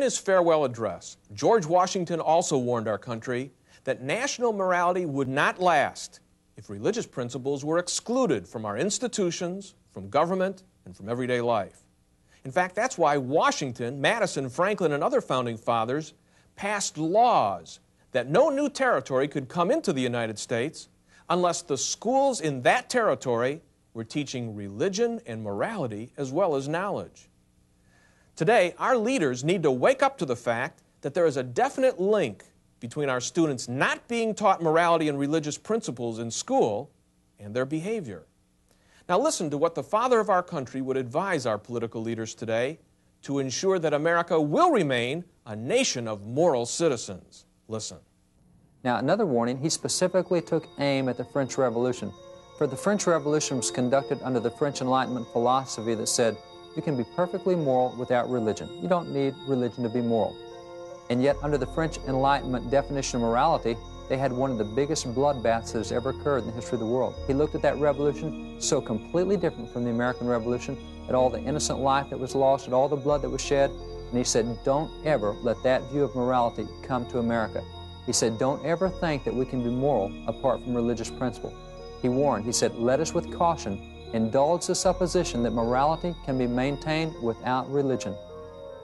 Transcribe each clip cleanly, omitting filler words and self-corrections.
his farewell address, George Washington also warned our country that national morality would not last if religious principles were excluded from our institutions, from government, and from everyday life. In fact, that's why Washington, Madison, Franklin, and other founding fathers passed laws that no new territory could come into the United States unless the schools in that territory were teaching religion and morality as well as knowledge. Today, our leaders need to wake up to the fact that there is a definite link between our students not being taught morality and religious principles in school and their behavior. Now listen to what the father of our country would advise our political leaders today to ensure that America will remain a nation of moral citizens. Listen. Now, another warning, he specifically took aim at the French Revolution. For the French Revolution was conducted under the French Enlightenment philosophy that said, you can be perfectly moral without religion. You don't need religion to be moral. And yet, under the French Enlightenment definition of morality, they had one of the biggest bloodbaths that has ever occurred in the history of the world. He looked at that revolution so completely different from the American Revolution, at all the innocent life that was lost, at all the blood that was shed, and he said, don't ever let that view of morality come to America. He said, don't ever think that we can be moral apart from religious principle. He warned, he said, let us with caution indulge the supposition that morality can be maintained without religion.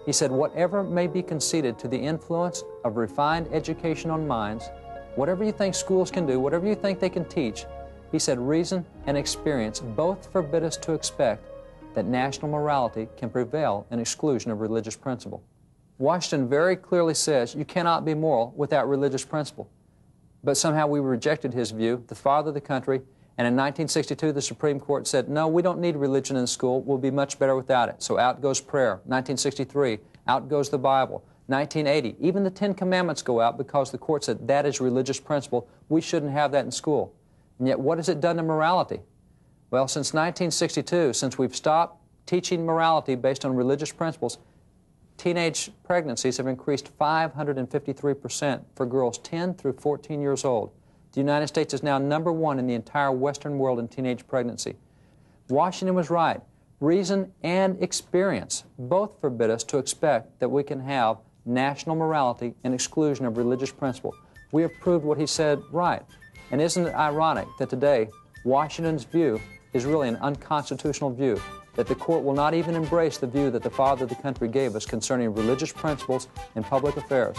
He said, whatever may be conceded to the influence of refined education on minds, whatever you think schools can do, whatever you think they can teach, he said, reason and experience both forbid us to expect that national morality can prevail in exclusion of religious principle. Washington very clearly says you cannot be moral without religious principle. But somehow we rejected his view, the father of the country, and in 1962 the Supreme Court said, no, we don't need religion in school, we'll be much better without it. So out goes prayer. 1963, out goes the Bible. 1980, even the Ten Commandments go out because the court said that is religious principle, we shouldn't have that in school. And yet what has it done to morality? Well, since 1962, since we've stopped teaching morality based on religious principles, teenage pregnancies have increased 553% for girls 10 through 14 years old. The United States is now #1 in the entire Western world in teenage pregnancy. Washington was right. Reason and experience both forbid us to expect that we can have national morality in exclusion of religious principle. We have proved what he said right. And isn't it ironic that today Washington's view is really an unconstitutional view, that the court will not even embrace the view that the father of the country gave us concerning religious principles in public affairs?